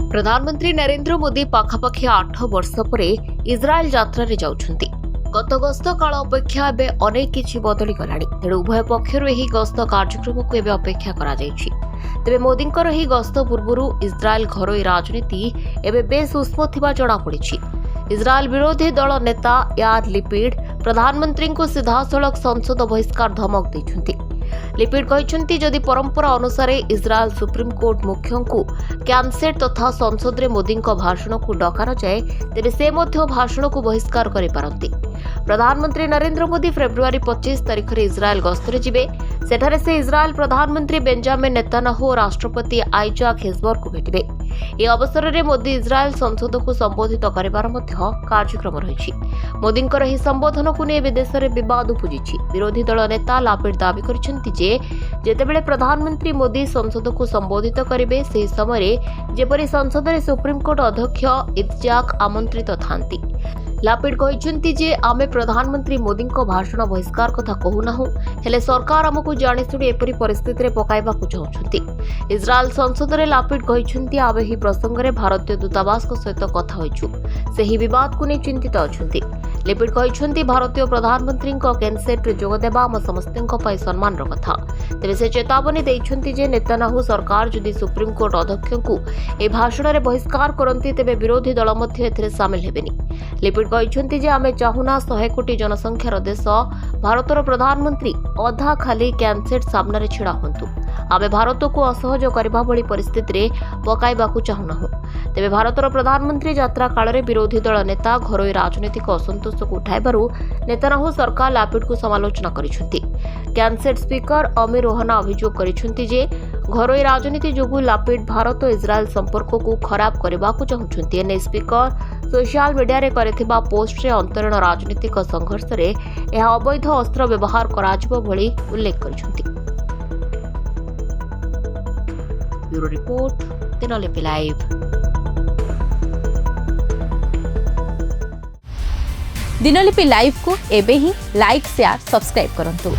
प्रधानमंत्री नरेंद्र मोदी पाखापाखि 8 वर्ष पर इस्राएल यात्रा जाउछंती। गत गस्त काल अपेक्षा एवं अनेक किछि बदली गलानी। तेणु उभय पक्षर यह गस्त कार्यक्रम को एवं अपेक्षा करा जायछि। तेबे मोदींकर यह गस्त पूर्वरु इस्राएल घरोई राजनीति एवं बेस उष्म थिबा जणा पड़िछि। इस्राएल विरोधी दल नेता यार लिपिड प्रधानमंत्री को सीधासलख संसद बहिष्कार धमक दैछंती। लिपिड कहते जदि परंपरा अनुसार इस्राएल सुप्रीमकोर्ट मुख्यों को कैनसेट तथा संसद में मोदी भाषण को डका न जाए तेरे से भाषण को बहिष्कार करिपारंती। प्रधानमंत्री नरेंद्र मोदी फेब्रुआरी 25 तारिख में इस्राएल गस्तरे जिबे। सेठारे से इस्राएल प्रधानमंत्री बेंजामिन नेतान्याहू और राष्ट्रपति आइजाक हेजबर को भेटिबे। यह अवसर में मोदी इस्राएल संसद को संबोधित करिबार मध्य कार्यक्रम रहिछि। मोदींकर एही संबोधन को नै देश में विवाद उपजिछि। विरोधी दल नेता लापिड दाबी करिसेंति जे जेतेबेले प्रधानमंत्री मोदी संसद को संबोधित करिबे सेही समय जेपरि संसद में सुप्रीमकोर्ट अध्यक्ष इत्जाक आमंत्रित थांती। लापिड कहते जे आमे प्रधानमंत्री मोदी भाषण बहिष्कार कथा कहूनाहु, हेले सरकार आमको जाणीशुणी एपरी परिस्थिति रे पकाइबाकु चाहुछंती। इस्राएल संसद रे लापिड कहते आमे ही प्रसंग रे भारतीय दूतावास सहित कथा होइछु, सेही विवाद को नै चिंतित अछंती। लिपिड कहते भारतीय प्रधानमंत्री कैनसेट जोग देबा आम समस्तଙ୍କ ପାଇଁ सम्मान कथा। तेबे से चेतावनी दैछंती जे नेतान्याहू सरकार जदि सुप्रीमकोर्ट अध्यक्ष को ए भाषण रे बहिष्कार करंती तेबे विरोधी दल मध्ये एथिरे शामिल हेबेनी। लिपिड कहते जे आमे चाहुना 100 कोटी जनसंख्यार देश भारतर प्रधानमंत्री अधा खाली कैनसेट सामना रे छिड़ा हंतु। आमे भारत को असहज करबा भली परिस्थिति रे पकाइबाकू चाहुनाहु। तेबे भारतर प्रधानमंत्री यात्रा काल रे विरोधी दल नेता घरोई राजनीतिक असंतोष को उठाइबारु नेतान्याहू सरकार लापिड को समालोचना करिसेंती। कैनसेट स्पीकर अमीर ओहाना अभियोग करिसेंती जे घरोई राजनीति जोगु लापिड भारत और इस्राएल संपर्क को खराब करबाकू चाहुछंती। एने स्पीकर सोशल मीडिया रे करथिबा पोस्ट रे अंतरीण राजनीतिक संघर्ष रे यह अवैध अस्त्र व्यवहार कराजिबो भली उल्लेख करिसेंती। Bureau report Dinalipi live. Dinalipi live को एबे ही लाइक शेयर सब्सक्राइब करंतु।